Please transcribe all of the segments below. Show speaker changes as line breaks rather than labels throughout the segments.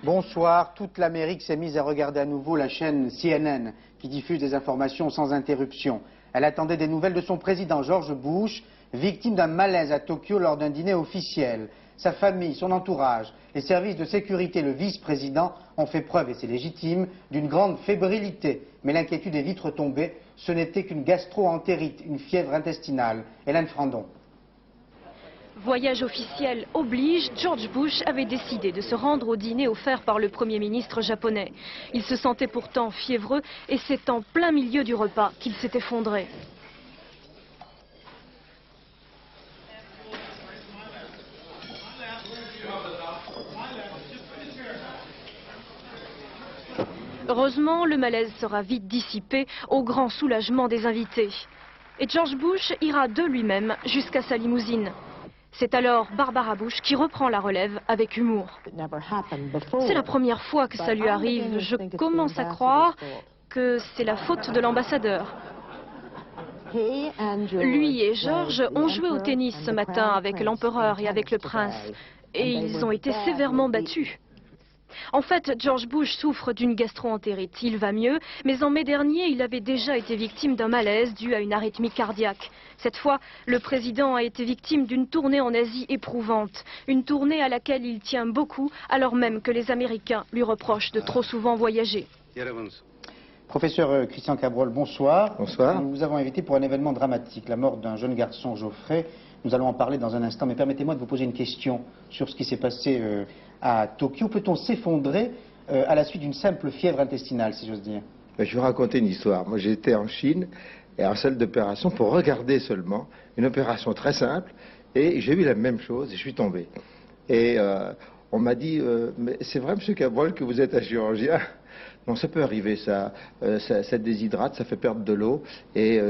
Bonsoir. Toute l'Amérique s'est mise à regarder à nouveau la chaîne CNN qui diffuse des informations sans interruption. Elle attendait des nouvelles de son président George Bush, victime d'un malaise à Tokyo lors d'un dîner officiel. Sa famille, son entourage, les services de sécurité, le vice-président ont fait preuve, et c'est légitime, d'une grande fébrilité. Mais l'inquiétude est vite retombée. Ce n'était qu'une gastro-entérite, une fièvre intestinale. Hélène Frandon.
Voyage officiel oblige, George Bush avait décidé de se rendre au dîner offert par le Premier ministre japonais. Il se sentait pourtant fiévreux et c'est en plein milieu du repas qu'il s'est effondré. Heureusement, le malaise sera vite dissipé au grand soulagement des invités. Et George Bush ira de lui-même jusqu'à sa limousine. C'est alors Barbara Bush qui reprend la relève avec humour. C'est la première fois que ça lui arrive. Je commence à croire que c'est la faute de l'ambassadeur. Lui et George ont joué au tennis ce matin avec l'empereur et avec le prince. Et ils ont été sévèrement battus. En fait, George Bush souffre d'une gastro-entérite. Il va mieux, mais en mai dernier, il avait déjà été victime d'un malaise dû à une arythmie cardiaque. Cette fois, le président a été victime d'une tournée en Asie éprouvante. Une tournée à laquelle il tient beaucoup, alors même que les Américains lui reprochent de trop souvent voyager.
Professeur Christian Cabrol, bonsoir.
Bonsoir.
Nous vous avons invité pour un événement dramatique, la mort d'un jeune garçon, Geoffrey. Nous allons en parler dans un instant, mais permettez-moi de vous poser une question sur ce qui s'est passé à Tokyo. Peut-on s'effondrer à la suite d'une simple fièvre intestinale, si j'ose dire?
Je vais vous raconter une histoire. Moi, j'étais en Chine, et en salle d'opération, pour regarder seulement, une opération très simple, et j'ai eu la même chose, et je suis tombé. Et on m'a dit, mais c'est vrai, monsieur Cabrol, que vous êtes un chirurgien? Non, ça peut arriver, ça déshydrate, ça fait perdre de l'eau, et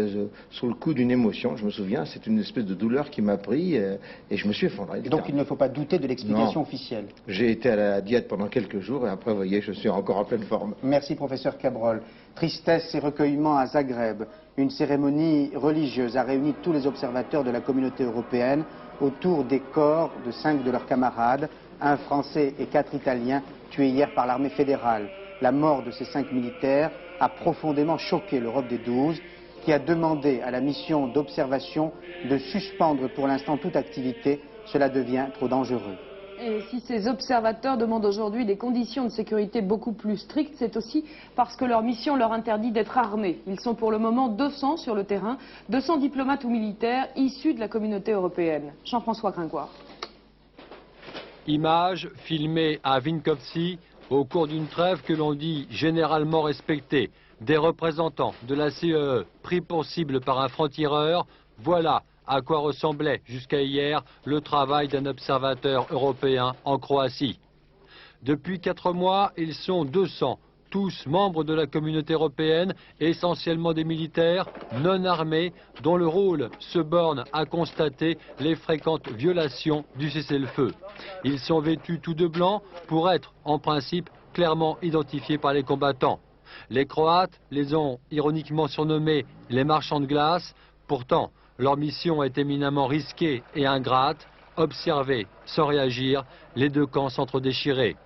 sous le coup d'une émotion, je me souviens, c'est une espèce de douleur qui m'a pris, et je me suis effondré.
Et donc il ne faut pas douter de l'explication officielle.
J'ai été à la diète pendant quelques jours, et après, vous voyez, je suis encore en pleine forme.
Merci, professeur Cabrol. Tristesse et recueillement à Zagreb. Une cérémonie religieuse a réuni tous les observateurs de la communauté européenne autour des corps de 5 de leurs camarades, un Français et 4 Italiens, tués hier par l'armée fédérale. La mort de ces 5 militaires a profondément choqué l'Europe des 12, qui a demandé à la mission d'observation de suspendre pour l'instant toute activité. Cela devient trop dangereux.
Et si ces observateurs demandent aujourd'hui des conditions de sécurité beaucoup plus strictes, c'est aussi parce que leur mission leur interdit d'être armés. Ils sont pour le moment 200 sur le terrain, 200 diplomates ou militaires issus de la communauté européenne. Jean-François Gringoire.
Images filmées à Vinkovci au cours d'une trêve que l'on dit généralement respectée. Des représentants de la CEE pris pour cible par un franc-tireur, voilà à quoi ressemblait jusqu'à hier le travail d'un observateur européen en Croatie. Depuis 4 mois, ils sont 200, tous membres de la communauté européenne, essentiellement des militaires non armés, dont le rôle se borne à constater les fréquentes violations du cessez-le-feu. Ils sont vêtus tout de blanc pour être, en principe, clairement identifiés par les combattants. Les Croates les ont ironiquement surnommés les marchands de glace. Pourtant, leur mission est éminemment risquée et ingrate. Observer sans réagir, les 2 camps s'entre-déchirés.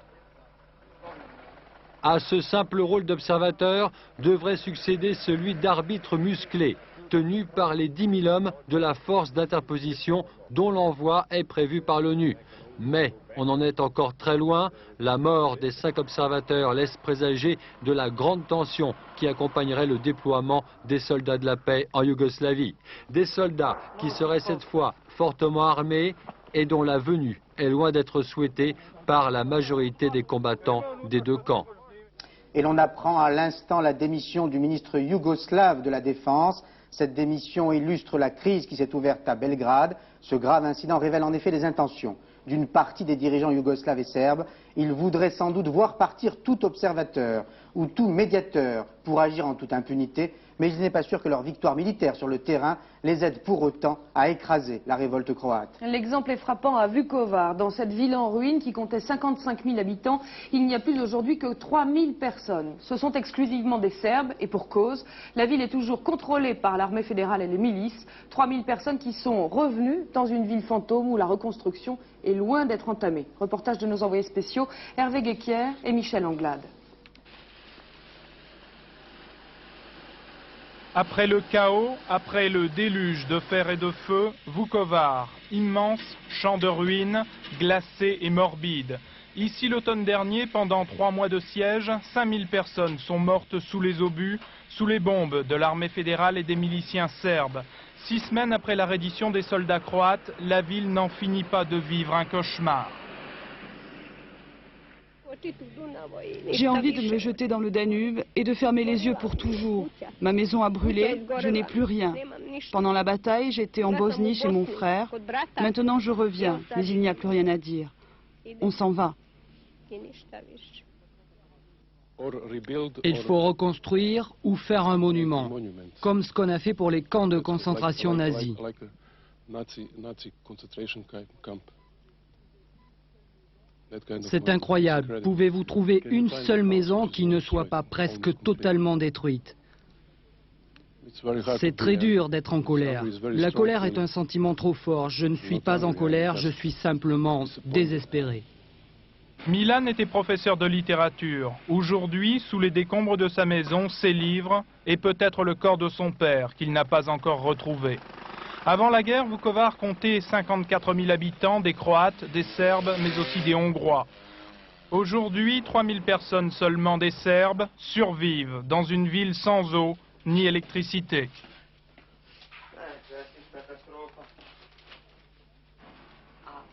À ce simple rôle d'observateur devrait succéder celui d'arbitre musclé, tenu par les 10 000 hommes de la force d'interposition dont l'envoi est prévu par l'ONU. Mais on en est encore très loin. La mort des 5 observateurs laisse présager de la grande tension qui accompagnerait le déploiement des soldats de la paix en Yougoslavie. Des soldats qui seraient cette fois fortement armés et dont la venue est loin d'être souhaitée par la majorité des combattants des 2 camps.
Et l'on apprend à l'instant la démission du ministre yougoslave de la Défense. Cette démission illustre la crise qui s'est ouverte à Belgrade. Ce grave incident révèle en effet les intentions d'une partie des dirigeants yougoslaves et serbes. Ils voudraient sans doute voir partir tout observateur ou tout médiateur pour agir en toute impunité, mais il n'est pas sûr que leur victoire militaire sur le terrain les aide pour autant à écraser la révolte croate.
L'exemple est frappant à Vukovar. Dans cette ville en ruine qui comptait 55 000 habitants, il n'y a plus aujourd'hui que 3 000 personnes. Ce sont exclusivement des Serbes et pour cause. La ville est toujours contrôlée par l'armée fédérale et les milices. 3 000 personnes qui sont revenues dans une ville fantôme où la reconstruction est loin d'être entamée. Reportage de nos envoyés spéciaux plateau, Hervé Guéquière et Michel Anglade.
Après le chaos, après le déluge de fer et de feu, Vukovar, immense champ de ruines, glacé et morbide. Ici, l'automne dernier, pendant 3 mois de siège, 5000 personnes sont mortes sous les obus, sous les bombes de l'armée fédérale et des miliciens serbes. 6 semaines après la reddition des soldats croates, la ville n'en finit pas de vivre un cauchemar.
J'ai envie de me jeter dans le Danube et de fermer les yeux pour toujours. Ma maison a brûlé, je n'ai plus rien. Pendant la bataille, j'étais en Bosnie chez mon frère. Maintenant, je reviens, mais il n'y a plus rien à dire. On s'en va.
Il faut reconstruire ou faire un monument, comme ce qu'on a fait pour les camps de concentration nazis. C'est incroyable. Pouvez-vous trouver une seule maison qui ne soit pas presque totalement détruite? C'est très dur d'être en colère. La colère est un sentiment trop fort. Je ne suis pas en colère, je suis simplement désespéré.
Milan était professeur de littérature. Aujourd'hui, sous les décombres de sa maison, ses livres et peut-être le corps de son père qu'il n'a pas encore retrouvé. Avant la guerre, Vukovar comptait 54 000 habitants, des Croates, des Serbes, mais aussi des Hongrois. Aujourd'hui, 3000 personnes seulement des Serbes survivent dans une ville sans eau ni électricité.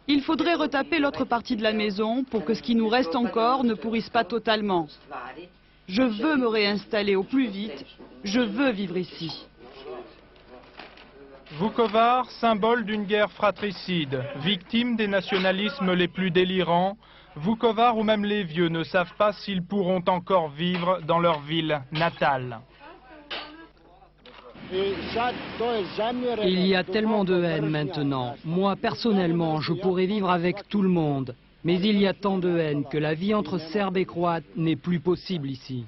Il faudrait retaper l'autre partie de la maison pour que ce qui nous reste encore ne pourrisse pas totalement. Je veux me réinstaller au plus vite. Je veux vivre ici.
Vukovar, symbole d'une guerre fratricide, victime des nationalismes les plus délirants, Vukovar où même les vieux ne savent pas s'ils pourront encore vivre dans leur ville natale.
Il y a tellement de haine maintenant. Moi, personnellement, je pourrais vivre avec tout le monde. Mais il y a tant de haine que la vie entre Serbes et Croates n'est plus possible ici.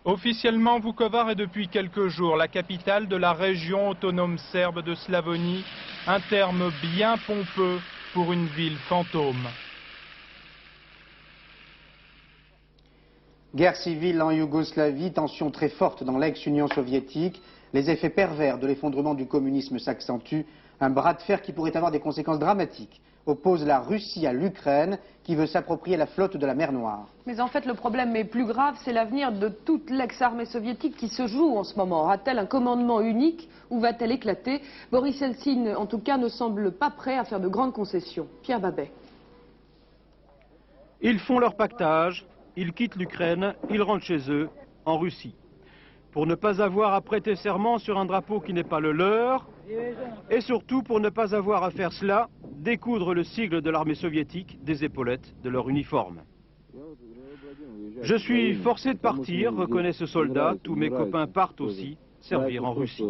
Officiellement, Vukovar est depuis quelques jours la capitale de la région autonome serbe de Slavonie, un terme bien pompeux pour une ville fantôme.
Guerre civile en Yougoslavie, tensions très fortes dans l'ex-Union soviétique, les effets pervers de l'effondrement du communisme s'accentuent, un bras de fer qui pourrait avoir des conséquences dramatiques oppose la Russie à l'Ukraine qui veut s'approprier la flotte de la mer Noire.
Mais en fait, le problème est plus grave, c'est l'avenir de toute l'ex-armée soviétique qui se joue en ce moment. Aura-t-elle un commandement unique ou va-t-elle éclater? Boris Eltsine, en tout cas, ne semble pas prêt à faire de grandes concessions. Pierre Babet.
Ils font leur pactage, ils quittent l'Ukraine, ils rentrent chez eux, en Russie. Pour ne pas avoir à prêter serment sur un drapeau qui n'est pas le leur, et surtout pour ne pas avoir à faire cela, découdre le sigle de l'armée soviétique des épaulettes de leur uniforme. Je suis forcé de partir, reconnaît ce soldat, tous mes copains partent aussi, servir en Russie.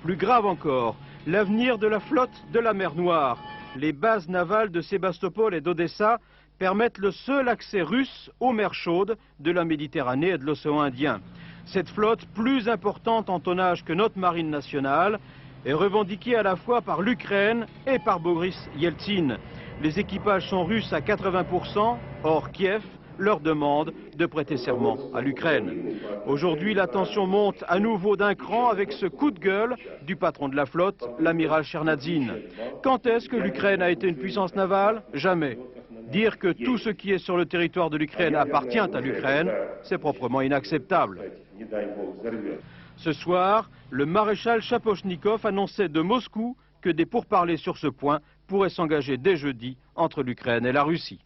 Plus grave encore, l'avenir de la flotte de la mer Noire. Les bases navales de Sébastopol et d'Odessa permettent le seul accès russe aux mers chaudes de la Méditerranée et de l'océan Indien. Cette flotte, plus importante en tonnage que notre marine nationale, est revendiquée à la fois par l'Ukraine et par Boris Yeltsin. Les équipages sont russes à 80%, or Kiev leur demande de prêter serment à l'Ukraine. Aujourd'hui, la tension monte à nouveau d'un cran avec ce coup de gueule du patron de la flotte, l'amiral Chernadzin. Quand est-ce que l'Ukraine a été une puissance navale? Jamais. Dire que tout ce qui est sur le territoire de l'Ukraine appartient à l'Ukraine, c'est proprement inacceptable. Ce soir, le maréchal Chapochnikov annonçait de Moscou que des pourparlers sur ce point pourraient s'engager dès jeudi entre l'Ukraine et la Russie.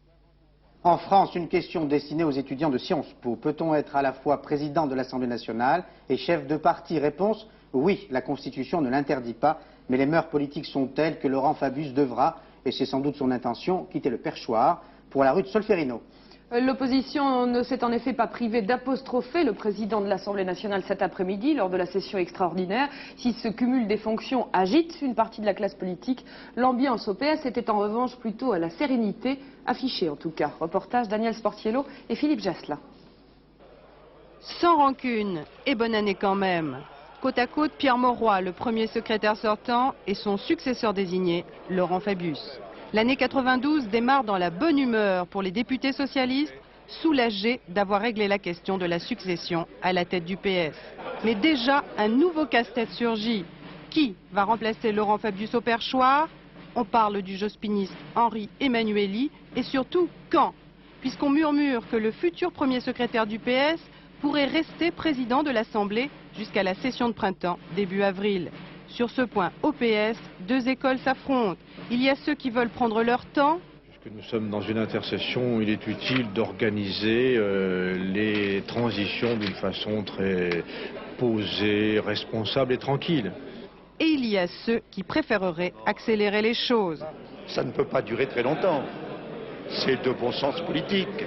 En France, une question destinée aux étudiants de Sciences Po. Peut-on être à la fois président de l'Assemblée nationale et chef de parti? Réponse, oui, la Constitution ne l'interdit pas, mais les mœurs politiques sont telles que Laurent Fabius devra, et c'est sans doute son intention, quitter le perchoir pour la rue de Solferino.
L'opposition ne s'est en effet pas privée d'apostropher le président de l'Assemblée nationale cet après-midi lors de la session extraordinaire. Si ce cumul des fonctions agite une partie de la classe politique, l'ambiance au PS était en revanche plutôt à la sérénité, affichée en tout cas. Reportage Daniel Sportiello et Philippe Jasselin.
Sans rancune et bonne année quand même. Côte à côte, Pierre Mauroy, le premier secrétaire sortant, et son successeur désigné, Laurent Fabius. L'année 92 démarre dans la bonne humeur pour les députés socialistes, soulagés d'avoir réglé la question de la succession à la tête du PS. Mais déjà, un nouveau casse-tête surgit. Qui va remplacer Laurent Fabius au perchoir? On parle du jospiniste Henri Emmanuelli et surtout quand? Puisqu'on murmure que le futur premier secrétaire du PS pourrait rester président de l'Assemblée jusqu'à la session de printemps début avril. Sur ce point, au PS, deux écoles s'affrontent. Il y a ceux qui veulent prendre leur temps.
Puisque nous sommes dans une intercession, il est utile d'organiser les transitions d'une façon très posée, responsable et tranquille.
Et il y a ceux qui préféreraient accélérer les choses.
Ça ne peut pas durer très longtemps. C'est de bon sens politique.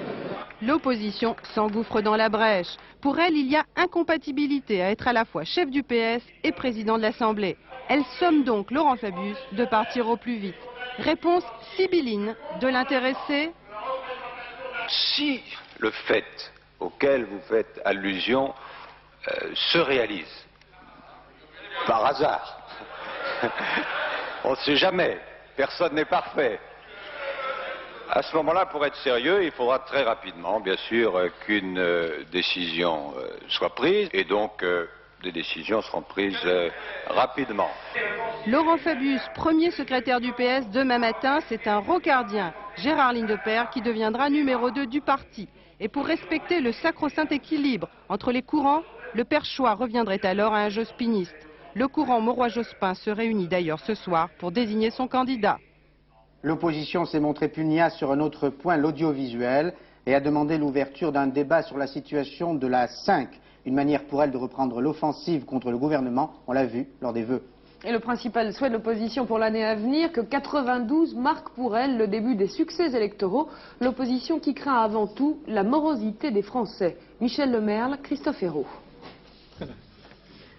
L'opposition s'engouffre dans la brèche. Pour elle, il y a incompatibilité à être à la fois chef du PS et président de l'Assemblée. Elle somme donc Laurent Fabius de partir au plus vite. Réponse sibylline de l'intéressé.
Si le fait auquel vous faites allusion se réalise, par hasard, on ne sait jamais, personne n'est parfait. À ce moment-là, pour être sérieux, il faudra très rapidement, bien sûr, qu'une décision soit prise, et donc des décisions seront prises rapidement.
Laurent Fabius, premier secrétaire du PS demain matin, c'est un rocardien, Gérard Lindepère, qui deviendra numéro 2 du parti. Et pour respecter le sacro-saint équilibre entre les courants, le perchoir reviendrait alors à un jospiniste. Le courant Mauroy-Jospin se réunit d'ailleurs ce soir pour désigner son candidat.
L'opposition s'est montrée pugnace sur un autre point, l'audiovisuel, et a demandé l'ouverture d'un débat sur la situation de la 5, une manière pour elle de reprendre l'offensive contre le gouvernement, on l'a vu lors des vœux.
Et le principal souhait de l'opposition pour l'année à venir, que 92 marque pour elle le début des succès électoraux, l'opposition qui craint avant tout la morosité des Français. Michel Lemerle, Christophe Hérault.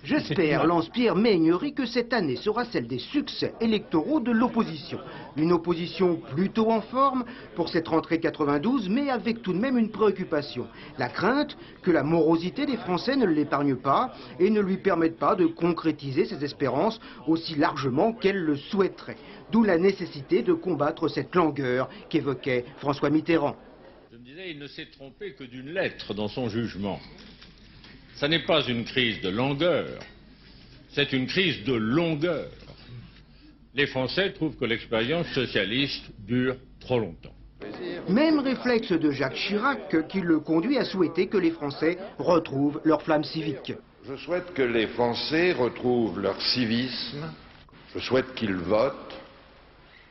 J'espère, lance Pierre Meignery, que cette année sera celle des succès électoraux de l'opposition. Une opposition plutôt en forme pour cette rentrée 92, mais avec tout de même une préoccupation. La crainte que la morosité des Français ne l'épargne pas et ne lui permette pas de concrétiser ses espérances aussi largement qu'elle le souhaiterait. D'où la nécessité de combattre cette langueur qu'évoquait François Mitterrand.
Je me disais, il ne s'est trompé que d'une lettre dans son jugement. Ça n'est pas une crise de langueur, c'est une crise de longueur. Les Français trouvent que l'expérience socialiste dure trop longtemps.
Même réflexe de Jacques Chirac qui le conduit à souhaiter que les Français retrouvent leur flamme civique.
Je souhaite que les Français retrouvent leur civisme, je souhaite qu'ils votent,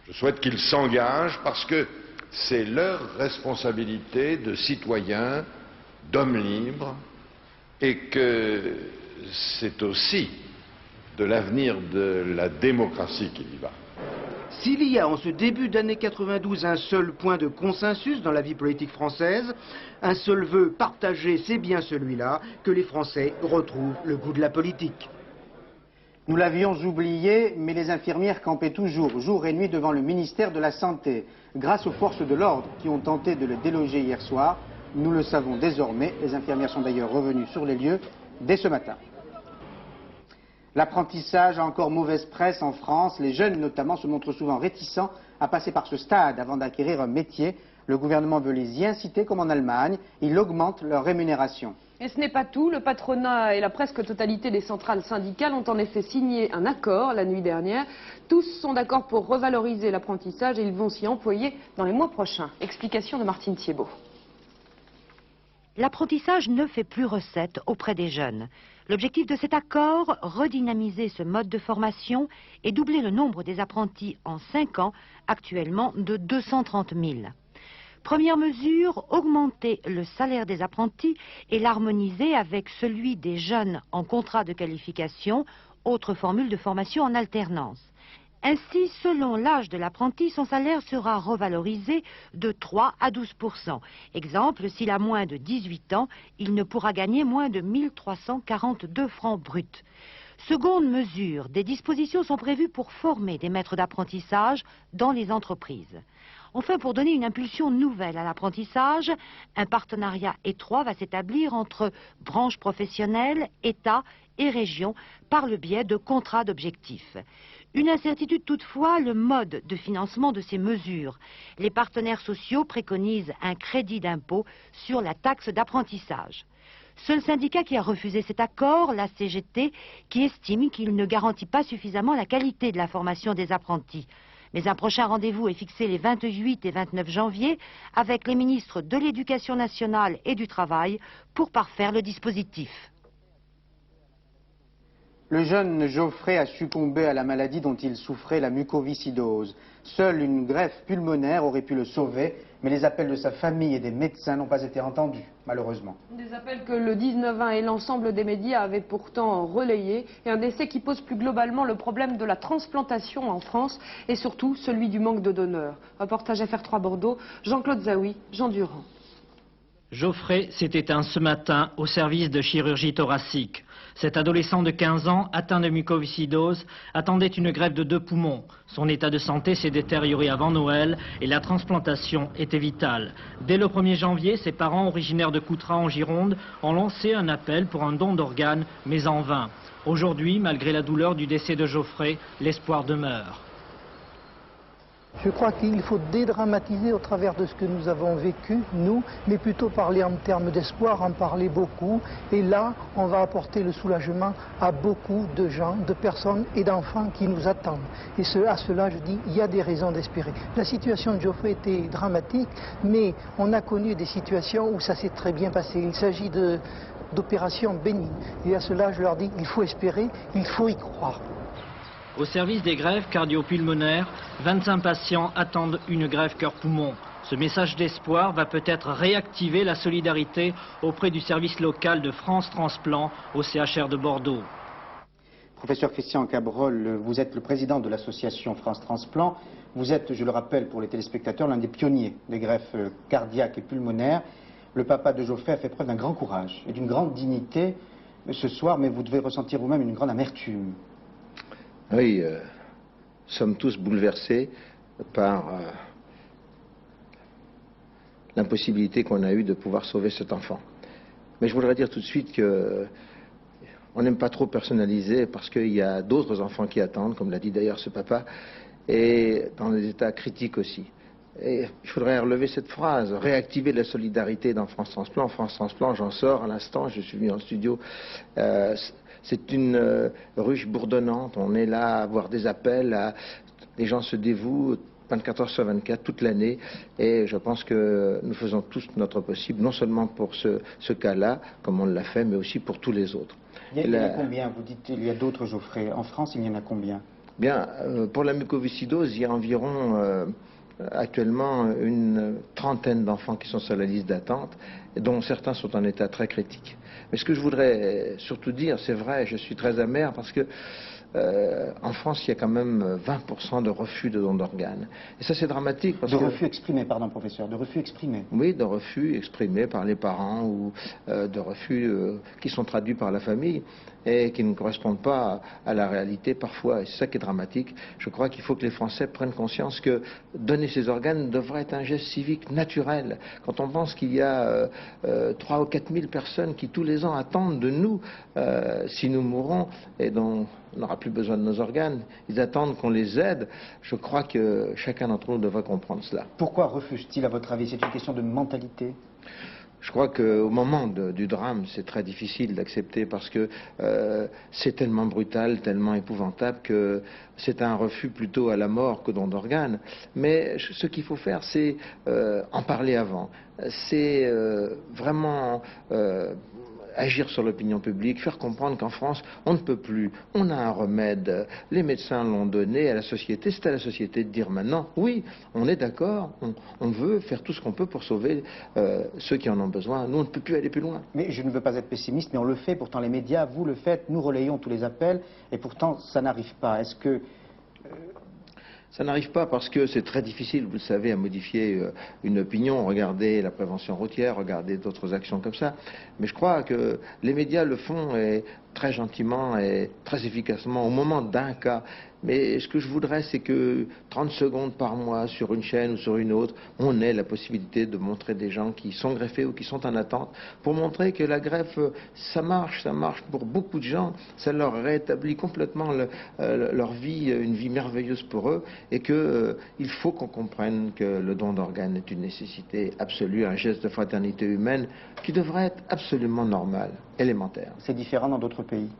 je souhaite qu'ils s'engagent parce que c'est leur responsabilité de citoyens, d'hommes libres, et que c'est aussi de l'avenir de la démocratie qu'il y va.
S'il y a en ce début d'année 92 un seul point de consensus dans la vie politique française, un seul vœu partagé, c'est bien celui-là, que les Français retrouvent le goût de la politique.
Nous l'avions oublié, mais les infirmières campaient toujours, jour et nuit, devant le ministère de la Santé. Grâce aux forces de l'ordre qui ont tenté de le déloger hier soir, nous le savons désormais, les infirmières sont d'ailleurs revenues sur les lieux dès ce matin. L'apprentissage a encore mauvaise presse en France. Les jeunes notamment se montrent souvent réticents à passer par ce stade avant d'acquérir un métier. Le gouvernement veut les y inciter comme en Allemagne. Il augmente leur rémunération.
Et ce n'est pas tout. Le patronat et la presque totalité des centrales syndicales ont en effet signé un accord la nuit dernière. Tous sont d'accord pour revaloriser l'apprentissage et ils vont s'y employer dans les mois prochains. Explication de Martine Thiebaud.
L'apprentissage ne fait plus recette auprès des jeunes. L'objectif de cet accord, redynamiser ce mode de formation et doubler le nombre des apprentis en 5 ans, actuellement de 230 000. Première mesure, augmenter le salaire des apprentis et l'harmoniser avec celui des jeunes en contrat de qualification, autre formule de formation en alternance. Ainsi, selon l'âge de l'apprenti, son salaire sera revalorisé de 3 à 12%. Exemple, s'il a moins de 18 ans, il ne pourra gagner moins de 1 342 francs bruts. Seconde mesure, des dispositions sont prévues pour former des maîtres d'apprentissage dans les entreprises. Enfin, pour donner une impulsion nouvelle à l'apprentissage, un partenariat étroit va s'établir entre branches professionnelles, État et régions par le biais de contrats d'objectifs. Une incertitude toutefois, le mode de financement de ces mesures. Les partenaires sociaux préconisent un crédit d'impôt sur la taxe d'apprentissage. Seul syndicat qui a refusé cet accord, la CGT, qui estime qu'il ne garantit pas suffisamment la qualité de la formation des apprentis. Mais un prochain rendez-vous est fixé les 28 et 29 janvier avec les ministres de l'Éducation nationale et du Travail pour parfaire le dispositif.
Le jeune Geoffrey a succombé à la maladie dont il souffrait, la mucoviscidose. Seule une greffe pulmonaire aurait pu le sauver, mais les appels de sa famille et des médecins n'ont pas été entendus, malheureusement.
Des appels que le 19-20 et l'ensemble des médias avaient pourtant relayés, et un décès qui pose plus globalement le problème de la transplantation en France, et surtout celui du manque de donneurs. Reportage FR3 Bordeaux, Jean-Claude Zaoui, Jean Durand.
Geoffrey s'est éteint ce matin au service de chirurgie thoracique. Cet adolescent de 15 ans, atteint de mucoviscidose, attendait une greffe de 2 poumons. Son état de santé s'est détérioré avant Noël et la transplantation était vitale. Dès le 1er janvier, ses parents, originaires de Coutras en Gironde, ont lancé un appel pour un don d'organes, mais en vain. Aujourd'hui, malgré la douleur du décès de Geoffrey, l'espoir demeure.
Je crois qu'il faut dédramatiser au travers de ce que nous avons vécu, nous, mais plutôt parler en termes d'espoir, en parler beaucoup. Et là, on va apporter le soulagement à beaucoup de gens, de personnes et d'enfants qui nous attendent. Et à cela, je dis, il y a des raisons d'espérer. La situation de Geoffrey était dramatique, mais on a connu des situations où ça s'est très bien passé. Il s'agit d'opérations bénignes. Et à cela, je leur dis, il faut espérer, il faut y croire.
Au service des greffes cardio-pulmonaires, 25 patients attendent une greffe cœur-poumon. Ce message d'espoir va peut-être réactiver la solidarité auprès du service local de France Transplant au CHR de Bordeaux.
Professeur Christian Cabrol, vous êtes le président de l'association France Transplant. Vous êtes, je le rappelle pour les téléspectateurs, l'un des pionniers des greffes cardiaques et pulmonaires. Le papa de Geoffrey a fait preuve d'un grand courage et d'une grande dignité ce soir, mais vous devez ressentir vous-même une grande amertume.
Oui, nous sommes tous bouleversés par l'impossibilité qu'on a eue de pouvoir sauver cet enfant. Mais je voudrais dire tout de suite qu'on n'aime pas trop personnaliser parce qu'il y a d'autres enfants qui attendent, comme l'a dit d'ailleurs ce papa, et dans des états critiques aussi. Et il faudrait relever cette phrase, réactiver la solidarité dans France Transplant. France Transplant, j'en sors à l'instant, je suis venu dans le studio. C'est une ruche bourdonnante, on est là à avoir des appels, les gens se dévouent 24 heures sur 24 toute l'année et je pense que nous faisons tous notre possible, non seulement pour ce cas-là, comme on l'a fait, mais aussi pour tous les autres.
Il y en a combien? Vous dites qu'il y a d'autres Geoffrey. En France, il y en a combien?
Bien, pour la mucoviscidose, il y a environ actuellement une trentaine d'enfants qui sont sur la liste d'attente, dont certains sont en état très critique. Mais ce que je voudrais surtout dire, c'est vrai, je suis très amer parce que en France, il y a quand même 20% de refus de dons d'organes. Et ça, c'est dramatique. Parce que...
refus exprimés, pardon, professeur, de refus exprimés.
Oui, de refus exprimés par les parents ou de refus qui sont traduits par la famille et qui ne correspondent pas à la réalité parfois. Et c'est ça qui est dramatique. Je crois qu'il faut que les Français prennent conscience que donner ces organes devrait être un geste civique naturel. Quand on pense qu'il y a 3 ou 4 000 personnes qui tous les ans attendent de nous, si nous mourons, et dont on n'aura plus besoin de nos organes, ils attendent qu'on les aide. Je crois que chacun d'entre nous devrait comprendre cela.
Pourquoi refuse-t-il à votre avis? C'est une question de mentalité?
Je crois qu'au moment du drame, c'est très difficile d'accepter parce que c'est tellement brutal, tellement épouvantable que c'est un refus plutôt à la mort que don d'organes. Mais ce qu'il faut faire, c'est en parler avant. C'est vraiment agir sur l'opinion publique, faire comprendre qu'en France, on ne peut plus, on a un remède, les médecins l'ont donné à la société, c'est à la société de dire maintenant, oui, on est d'accord, on veut faire tout ce qu'on peut pour sauver ceux qui en ont besoin, nous on ne peut plus aller plus loin.
Mais je ne veux pas être pessimiste, mais on le fait, pourtant les médias, vous le faites, nous relayons tous les appels, et pourtant ça n'arrive pas. Est-ce que...
Ça n'arrive pas parce que c'est très difficile, vous le savez, à modifier une opinion. Regardez la prévention routière, regardez d'autres actions comme ça. Mais je crois que les médias le font et très gentiment et très efficacement au moment d'un cas. Mais ce que je voudrais, c'est que 30 secondes par mois sur une chaîne ou sur une autre, on ait la possibilité de montrer des gens qui sont greffés ou qui sont en attente, pour montrer que la greffe, ça marche pour beaucoup de gens, ça leur rétablit complètement leur vie, une vie merveilleuse pour eux, et que il faut qu'on comprenne que le don d'organes est une nécessité absolue, un geste de fraternité humaine qui devrait être absolument normal, élémentaire.
C'est différent dans d'autres pays?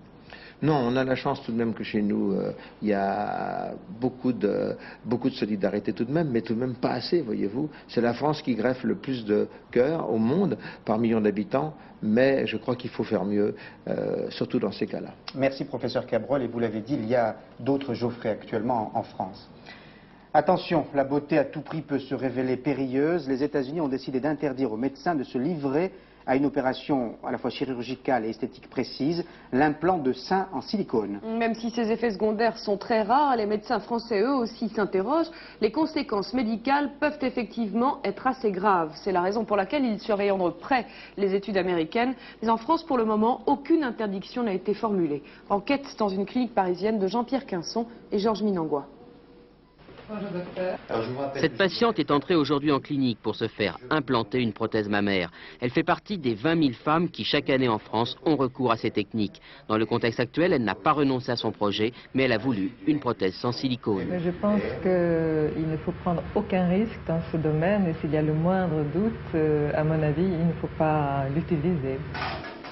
Non, on a la chance tout de même que chez nous, il y a beaucoup de solidarité tout de même, mais tout de même pas assez, voyez-vous. C'est la France qui greffe le plus de cœurs au monde par million d'habitants, mais je crois qu'il faut faire mieux, surtout dans ces cas-là.
Merci professeur Cabrol, et vous l'avez dit, il y a d'autres Geoffrey actuellement en France. Attention, la beauté à tout prix peut se révéler périlleuse. Les États-Unis ont décidé d'interdire aux médecins de se livrer à une opération à la fois chirurgicale et esthétique précise, l'implant de sein en silicone.
Même si ces effets secondaires sont très rares, les médecins français eux aussi s'interrogent. Les conséquences médicales peuvent effectivement être assez graves. C'est la raison pour laquelle ils surveillent de près les études américaines. Mais en France, pour le moment, aucune interdiction n'a été formulée. Enquête dans une clinique parisienne de Jean-Pierre Quinson et Georges Minangois.
Cette patiente est entrée aujourd'hui en clinique pour se faire implanter une prothèse mammaire. Elle fait partie des 20 000 femmes qui chaque année en France ont recours à ces techniques. Dans le contexte actuel, elle n'a pas renoncé à son projet, mais elle a voulu une prothèse sans silicone.
Je pense qu'il ne faut prendre aucun risque dans ce domaine et s'il y a le moindre doute, à mon avis, il ne faut pas l'utiliser.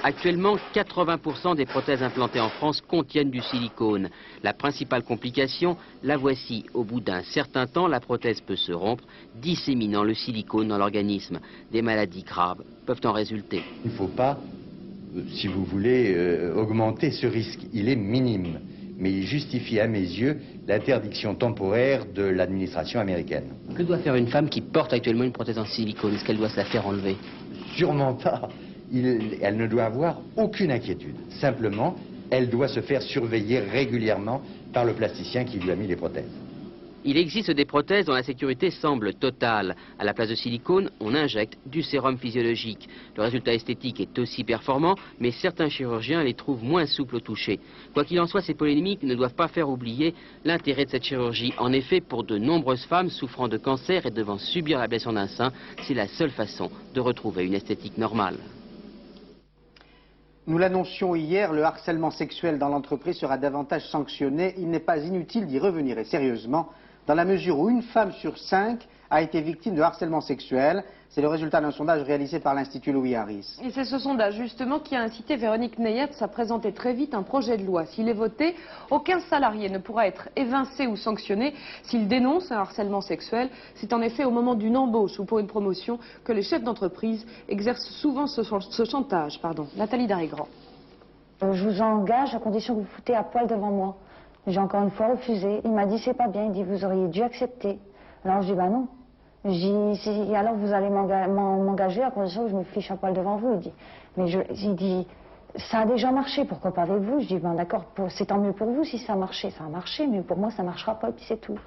Actuellement, 80% des prothèses implantées en France contiennent du silicone. La principale complication, la voici. Au bout d'un certain temps, la prothèse peut se rompre, disséminant le silicone dans l'organisme. Des maladies graves peuvent en résulter.
Il ne faut pas, si vous voulez, augmenter ce risque. Il est minime, mais il justifie à mes yeux l'interdiction temporaire de l'administration américaine.
Que doit faire une femme qui porte actuellement une prothèse en silicone? Est-ce qu'elle doit se la faire enlever?
Sûrement pas. Elle ne doit avoir aucune inquiétude. Simplement, elle doit se faire surveiller régulièrement par le plasticien qui lui a mis les prothèses.
Il existe des prothèses dont la sécurité semble totale. À la place de silicone, on injecte du sérum physiologique. Le résultat esthétique est aussi performant, mais certains chirurgiens les trouvent moins souples au toucher. Quoi qu'il en soit, ces polémiques ne doivent pas faire oublier l'intérêt de cette chirurgie. En effet, pour de nombreuses femmes souffrant de cancer et devant subir l'ablation d'un sein, c'est la seule façon de retrouver une esthétique normale.
Nous l'annoncions hier, le harcèlement sexuel dans l'entreprise sera davantage sanctionné. Il n'est pas inutile d'y revenir, et sérieusement, dans la mesure où une femme sur 5 a été victime de harcèlement sexuel. C'est le résultat d'un sondage réalisé par l'Institut Louis Harris.
Et c'est ce sondage justement qui a incité Véronique Neyertz à présenter très vite un projet de loi. S'il est voté, aucun salarié ne pourra être évincé ou sanctionné s'il dénonce un harcèlement sexuel. C'est en effet au moment d'une embauche ou pour une promotion que les chefs d'entreprise exercent souvent ce chantage. Nathalie Darrigrand.
Je vous engage à condition que vous foutez à poil devant moi. J'ai encore une fois refusé. Il m'a dit c'est pas bien. Il dit vous auriez dû accepter. Alors je dis bah non. Alors vous allez m'engager à condition que je me fiche à poil devant vous. Il dit, mais il dit, ça a déjà marché, pourquoi pas avec vous? Je dis, ben d'accord, c'est tant mieux pour vous si ça a marché. Ça a marché, mais pour moi ça marchera pas et puis c'est tout.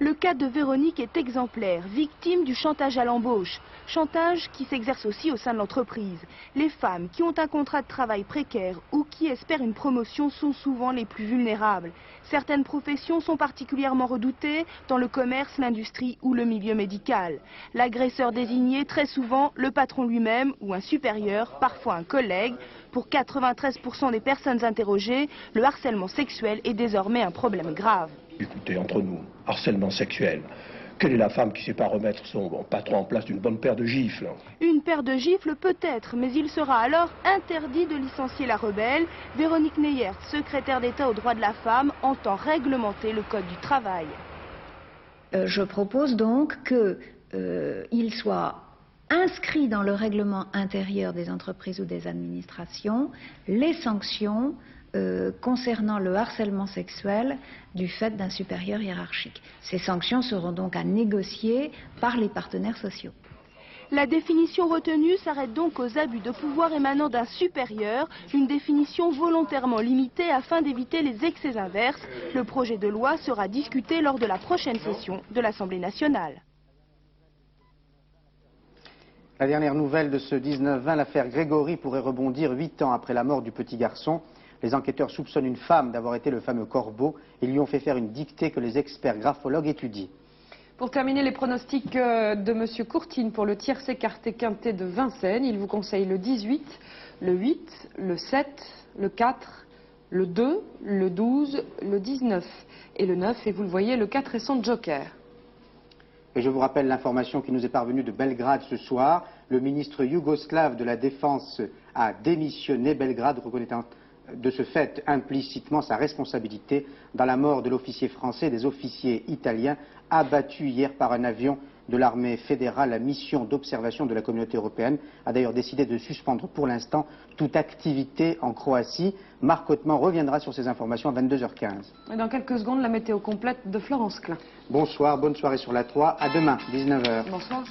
Le cas de Véronique est exemplaire, victime du chantage à l'embauche. Chantage qui s'exerce aussi au sein de l'entreprise. Les femmes qui ont un contrat de travail précaire ou qui espèrent une promotion sont souvent les plus vulnérables. Certaines professions sont particulièrement redoutées dans le commerce, l'industrie ou le milieu médical. L'agresseur désigné, très souvent, le patron lui-même ou un supérieur, parfois un collègue. Pour 93% des personnes interrogées, le harcèlement sexuel est désormais un problème grave.
Écoutez, entre nous, harcèlement sexuel. Quelle est la femme qui ne sait pas remettre son patron en place d'une bonne paire de gifles?
Une paire de gifles peut-être, mais il sera alors interdit de licencier la rebelle. Véronique Neyertz, secrétaire d'État aux droits de la femme, entend réglementer le Code du travail.
Je propose donc qu'il soit inscrit dans le règlement intérieur des entreprises ou des administrations les sanctions concernant le harcèlement sexuel du fait d'un supérieur hiérarchique. Ces sanctions seront donc à négocier par les partenaires sociaux.
La définition retenue s'arrête donc aux abus de pouvoir émanant d'un supérieur, une définition volontairement limitée afin d'éviter les excès inverses. Le projet de loi sera discuté lors de la prochaine session de l'Assemblée nationale.
La dernière nouvelle de ce 19-20, l'affaire Grégory pourrait rebondir 8 ans après la mort du petit garçon. Les enquêteurs soupçonnent une femme d'avoir été le fameux corbeau et lui ont fait faire une dictée que les experts graphologues étudient.
Pour terminer, les pronostics de M. Courtine pour le tiercé écarté quintet de Vincennes. Il vous conseille le 18, le 8, le 7, le 4, le 2, le 12, le 19 et le 9. Et vous le voyez, le 4 est son joker.
Et je vous rappelle l'information qui nous est parvenue de Belgrade ce soir. Le ministre yougoslave de la Défense a démissionné. Belgrade reconnaît de ce fait implicitement sa responsabilité dans la mort de l'officier français et des officiers italiens abattus hier par un avion de l'armée fédérale. La mission d'observation de la communauté européenne a d'ailleurs décidé de suspendre pour l'instant toute activité en Croatie. Marc Hautement reviendra sur ces informations à 22h15.
Et dans quelques secondes, la météo complète de Florence Klein.
Bonsoir, bonne soirée sur la 3. À demain, 19h.
Bonsoir.